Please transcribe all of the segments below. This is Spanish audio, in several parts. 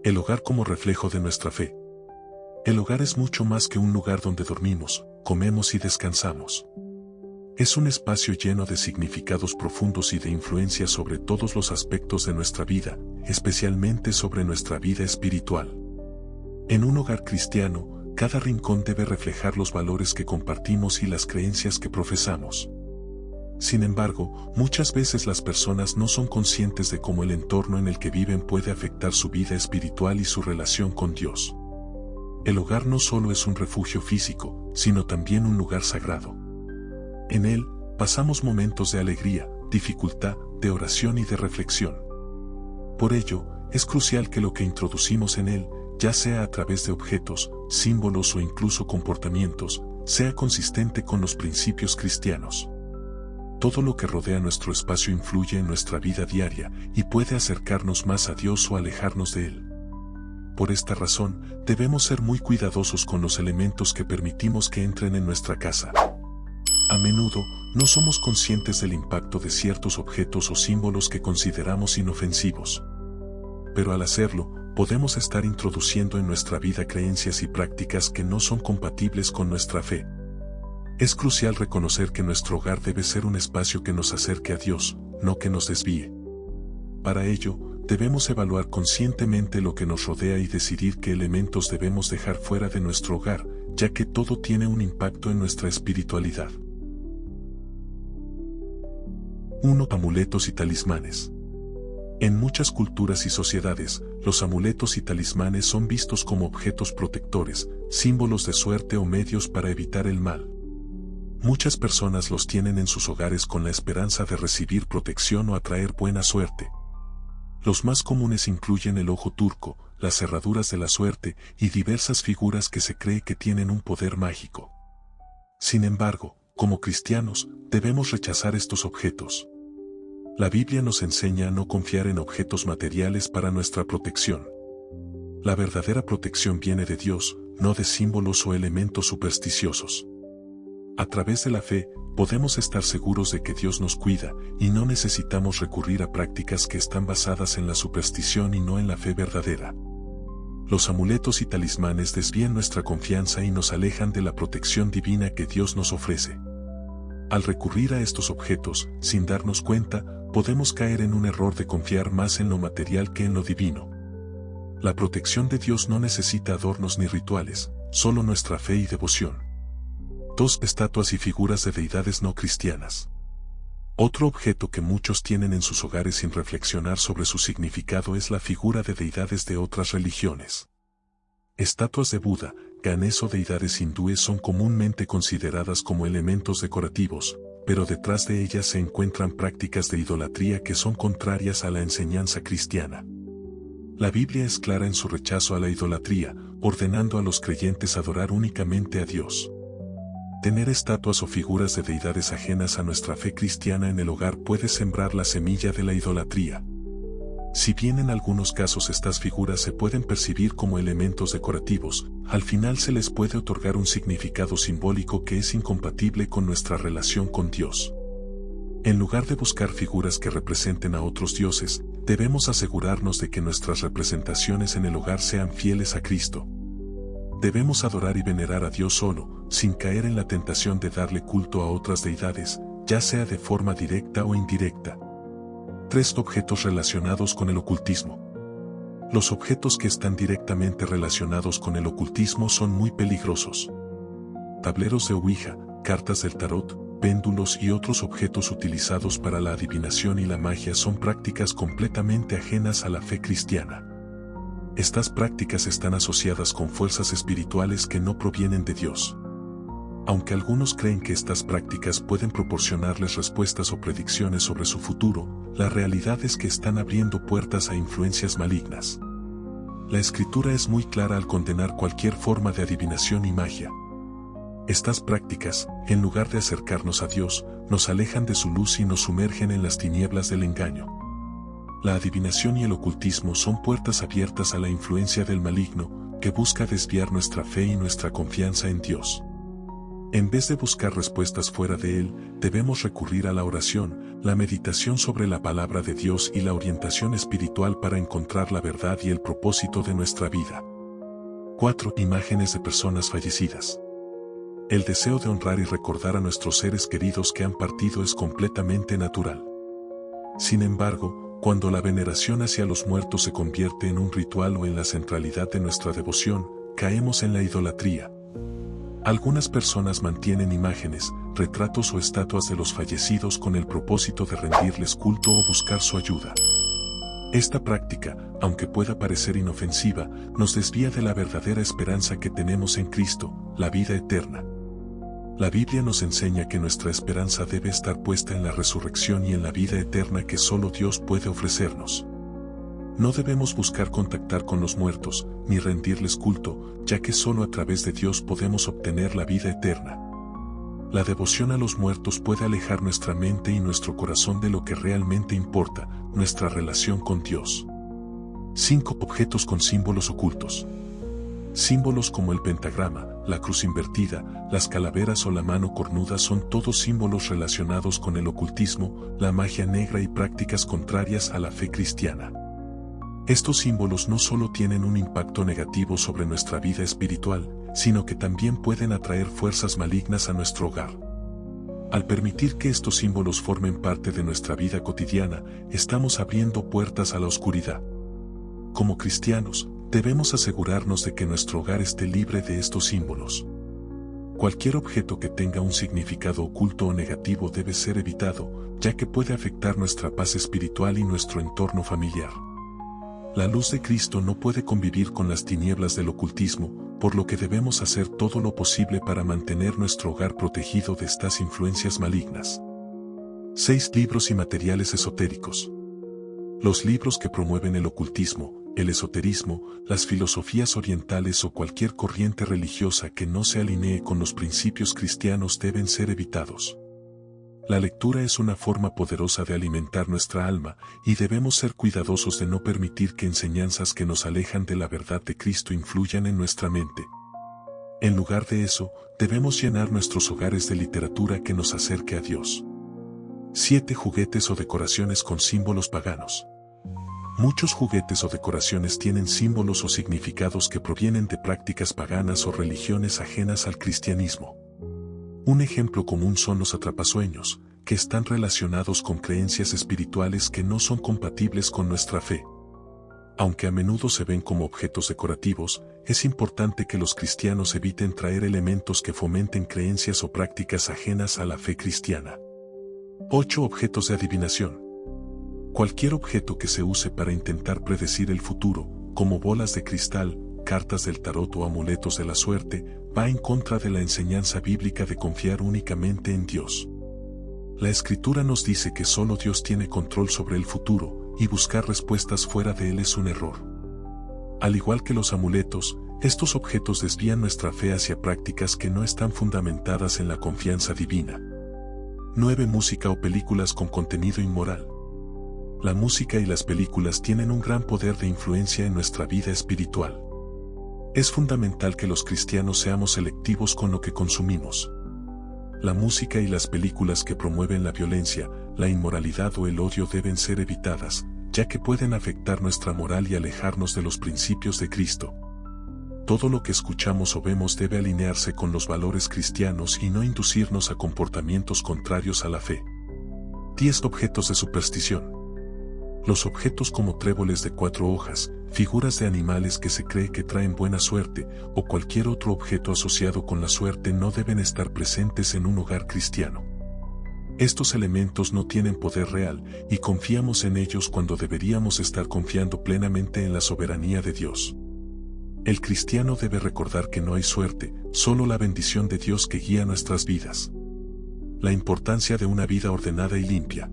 El hogar como reflejo de nuestra fe. El hogar es mucho más que un lugar donde dormimos, comemos y descansamos. Es un espacio lleno de significados profundos y de influencia sobre todos los aspectos de nuestra vida, especialmente sobre nuestra vida espiritual. En un hogar cristiano, cada rincón debe reflejar los valores que compartimos y las creencias que profesamos. Sin embargo, muchas veces las personas no son conscientes de cómo el entorno en el que viven puede afectar su vida espiritual y su relación con Dios. El hogar no solo es un refugio físico, sino también un lugar sagrado. En él, pasamos momentos de alegría, dificultad, de oración y de reflexión. Por ello, es crucial que lo que introducimos en él, ya sea a través de objetos, símbolos o incluso comportamientos, sea consistente con los principios cristianos. Todo lo que rodea nuestro espacio influye en nuestra vida diaria y puede acercarnos más a Dios o alejarnos de Él. Por esta razón, debemos ser muy cuidadosos con los elementos que permitimos que entren en nuestra casa. A menudo, no somos conscientes del impacto de ciertos objetos o símbolos que consideramos inofensivos. Pero al hacerlo, podemos estar introduciendo en nuestra vida creencias y prácticas que no son compatibles con nuestra fe. Es crucial reconocer que nuestro hogar debe ser un espacio que nos acerque a Dios, no que nos desvíe. Para ello, debemos evaluar conscientemente lo que nos rodea y decidir qué elementos debemos dejar fuera de nuestro hogar, ya que todo tiene un impacto en nuestra espiritualidad. 1. Amuletos y talismanes. En muchas culturas y sociedades, los amuletos y talismanes son vistos como objetos protectores, símbolos de suerte o medios para evitar el mal. Muchas personas los tienen en sus hogares con la esperanza de recibir protección o atraer buena suerte. Los más comunes incluyen el ojo turco, las cerraduras de la suerte y diversas figuras que se cree que tienen un poder mágico. Sin embargo, como cristianos, debemos rechazar estos objetos. La Biblia nos enseña a no confiar en objetos materiales para nuestra protección. La verdadera protección viene de Dios, no de símbolos o elementos supersticiosos. A través de la fe, podemos estar seguros de que Dios nos cuida, y no necesitamos recurrir a prácticas que están basadas en la superstición y no en la fe verdadera. Los amuletos y talismanes desvían nuestra confianza y nos alejan de la protección divina que Dios nos ofrece. Al recurrir a estos objetos, sin darnos cuenta, podemos caer en un error de confiar más en lo material que en lo divino. La protección de Dios no necesita adornos ni rituales, solo nuestra fe y devoción. 2. Estatuas y figuras de deidades no cristianas. Otro objeto que muchos tienen en sus hogares sin reflexionar sobre su significado es la figura de deidades de otras religiones. Estatuas de Buda, Ganesh o deidades hindúes son comúnmente consideradas como elementos decorativos, pero detrás de ellas se encuentran prácticas de idolatría que son contrarias a la enseñanza cristiana. La Biblia es clara en su rechazo a la idolatría, ordenando a los creyentes adorar únicamente a Dios. Tener estatuas o figuras de deidades ajenas a nuestra fe cristiana en el hogar puede sembrar la semilla de la idolatría. Si bien en algunos casos estas figuras se pueden percibir como elementos decorativos, al final se les puede otorgar un significado simbólico que es incompatible con nuestra relación con Dios. En lugar de buscar figuras que representen a otros dioses, debemos asegurarnos de que nuestras representaciones en el hogar sean fieles a Cristo. Debemos adorar y venerar a Dios solo, sin caer en la tentación de darle culto a otras deidades, ya sea de forma directa o indirecta. 3. Objetos relacionados con el ocultismo. Los objetos que están directamente relacionados con el ocultismo son muy peligrosos. Tableros de Ouija, cartas del tarot, péndulos y otros objetos utilizados para la adivinación y la magia son prácticas completamente ajenas a la fe cristiana. Estas prácticas están asociadas con fuerzas espirituales que no provienen de Dios. Aunque algunos creen que estas prácticas pueden proporcionarles respuestas o predicciones sobre su futuro, la realidad es que están abriendo puertas a influencias malignas. La Escritura es muy clara al condenar cualquier forma de adivinación y magia. Estas prácticas, en lugar de acercarnos a Dios, nos alejan de su luz y nos sumergen en las tinieblas del engaño. La adivinación y el ocultismo son puertas abiertas a la influencia del maligno, que busca desviar nuestra fe y nuestra confianza en Dios. En vez de buscar respuestas fuera de él, debemos recurrir a la oración, la meditación sobre la palabra de Dios y la orientación espiritual para encontrar la verdad y el propósito de nuestra vida. 4. Imágenes de personas fallecidas. El deseo de honrar y recordar a nuestros seres queridos que han partido es completamente natural. Sin embargo, cuando la veneración hacia los muertos se convierte en un ritual o en la centralidad de nuestra devoción, caemos en la idolatría. Algunas personas mantienen imágenes, retratos o estatuas de los fallecidos con el propósito de rendirles culto o buscar su ayuda. Esta práctica, aunque pueda parecer inofensiva, nos desvía de la verdadera esperanza que tenemos en Cristo, la vida eterna. La Biblia nos enseña que nuestra esperanza debe estar puesta en la resurrección y en la vida eterna que solo Dios puede ofrecernos. No debemos buscar contactar con los muertos, ni rendirles culto, ya que solo a través de Dios podemos obtener la vida eterna. La devoción a los muertos puede alejar nuestra mente y nuestro corazón de lo que realmente importa, nuestra relación con Dios. 5. Objetos con símbolos ocultos. Símbolos como el pentagrama, la cruz invertida, las calaveras o la mano cornuda son todos símbolos relacionados con el ocultismo, la magia negra y prácticas contrarias a la fe cristiana. Estos símbolos no solo tienen un impacto negativo sobre nuestra vida espiritual, sino que también pueden atraer fuerzas malignas a nuestro hogar. Al permitir que estos símbolos formen parte de nuestra vida cotidiana, estamos abriendo puertas a la oscuridad. Como cristianos, debemos asegurarnos de que nuestro hogar esté libre de estos símbolos. Cualquier objeto que tenga un significado oculto o negativo debe ser evitado, ya que puede afectar nuestra paz espiritual y nuestro entorno familiar. La luz de Cristo no puede convivir con las tinieblas del ocultismo, por lo que debemos hacer todo lo posible para mantener nuestro hogar protegido de estas influencias malignas. 6. Libros y materiales esotéricos. Los libros que promueven el ocultismo, el esoterismo, las filosofías orientales o cualquier corriente religiosa que no se alinee con los principios cristianos deben ser evitados. La lectura es una forma poderosa de alimentar nuestra alma, y debemos ser cuidadosos de no permitir que enseñanzas que nos alejan de la verdad de Cristo influyan en nuestra mente. En lugar de eso, debemos llenar nuestros hogares de literatura que nos acerque a Dios. 7. Juguetes o decoraciones con símbolos paganos. Muchos juguetes o decoraciones tienen símbolos o significados que provienen de prácticas paganas o religiones ajenas al cristianismo. Un ejemplo común son los atrapasueños, que están relacionados con creencias espirituales que no son compatibles con nuestra fe. Aunque a menudo se ven como objetos decorativos, es importante que los cristianos eviten traer elementos que fomenten creencias o prácticas ajenas a la fe cristiana. 8. Objetos de adivinación. Cualquier objeto que se use para intentar predecir el futuro, como bolas de cristal, cartas del tarot o amuletos de la suerte, va en contra de la enseñanza bíblica de confiar únicamente en Dios. La Escritura nos dice que solo Dios tiene control sobre el futuro, y buscar respuestas fuera de él es un error. Al igual que los amuletos, estos objetos desvían nuestra fe hacia prácticas que no están fundamentadas en la confianza divina. 9. Música o películas con contenido inmoral. La música y las películas tienen un gran poder de influencia en nuestra vida espiritual. Es fundamental que los cristianos seamos selectivos con lo que consumimos. La música y las películas que promueven la violencia, la inmoralidad o el odio deben ser evitadas, ya que pueden afectar nuestra moral y alejarnos de los principios de Cristo. Todo lo que escuchamos o vemos debe alinearse con los valores cristianos y no inducirnos a comportamientos contrarios a la fe. 10. Objetos de superstición. Los objetos como tréboles de 4 hojas, figuras de animales que se cree que traen buena suerte, o cualquier otro objeto asociado con la suerte no deben estar presentes en un hogar cristiano. Estos elementos no tienen poder real, y confiamos en ellos cuando deberíamos estar confiando plenamente en la soberanía de Dios. El cristiano debe recordar que no hay suerte, solo la bendición de Dios que guía nuestras vidas. La importancia de una vida ordenada y limpia.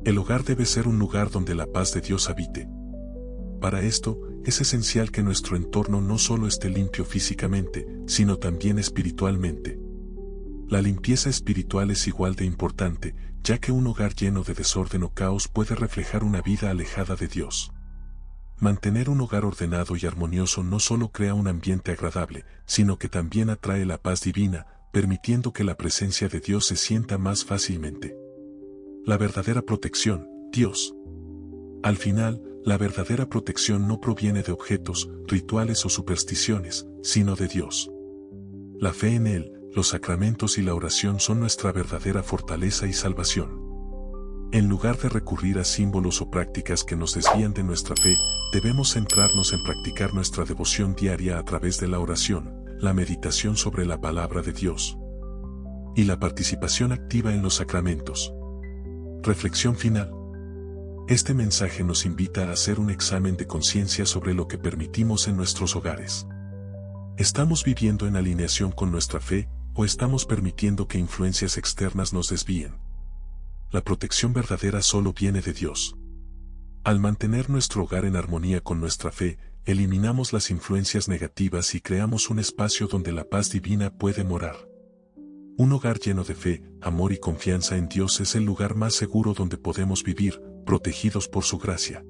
El hogar debe ser un lugar donde la paz de Dios habite. Para esto, es esencial que nuestro entorno no solo esté limpio físicamente, sino también espiritualmente. La limpieza espiritual es igual de importante, ya que un hogar lleno de desorden o caos puede reflejar una vida alejada de Dios. Mantener un hogar ordenado y armonioso no solo crea un ambiente agradable, sino que también atrae la paz divina, permitiendo que la presencia de Dios se sienta más fácilmente. La verdadera protección, Dios. Al final, la verdadera protección no proviene de objetos, rituales o supersticiones, sino de Dios. La fe en Él, los sacramentos y la oración son nuestra verdadera fortaleza y salvación. En lugar de recurrir a símbolos o prácticas que nos desvían de nuestra fe, debemos centrarnos en practicar nuestra devoción diaria a través de la oración, la meditación sobre la palabra de Dios y la participación activa en los sacramentos. Reflexión final. Este mensaje nos invita a hacer un examen de conciencia sobre lo que permitimos en nuestros hogares. ¿Estamos viviendo en alineación con nuestra fe o estamos permitiendo que influencias externas nos desvíen? La protección verdadera solo viene de Dios. Al mantener nuestro hogar en armonía con nuestra fe, eliminamos las influencias negativas y creamos un espacio donde la paz divina puede morar. Un hogar lleno de fe, amor y confianza en Dios es el lugar más seguro donde podemos vivir, protegidos por su gracia.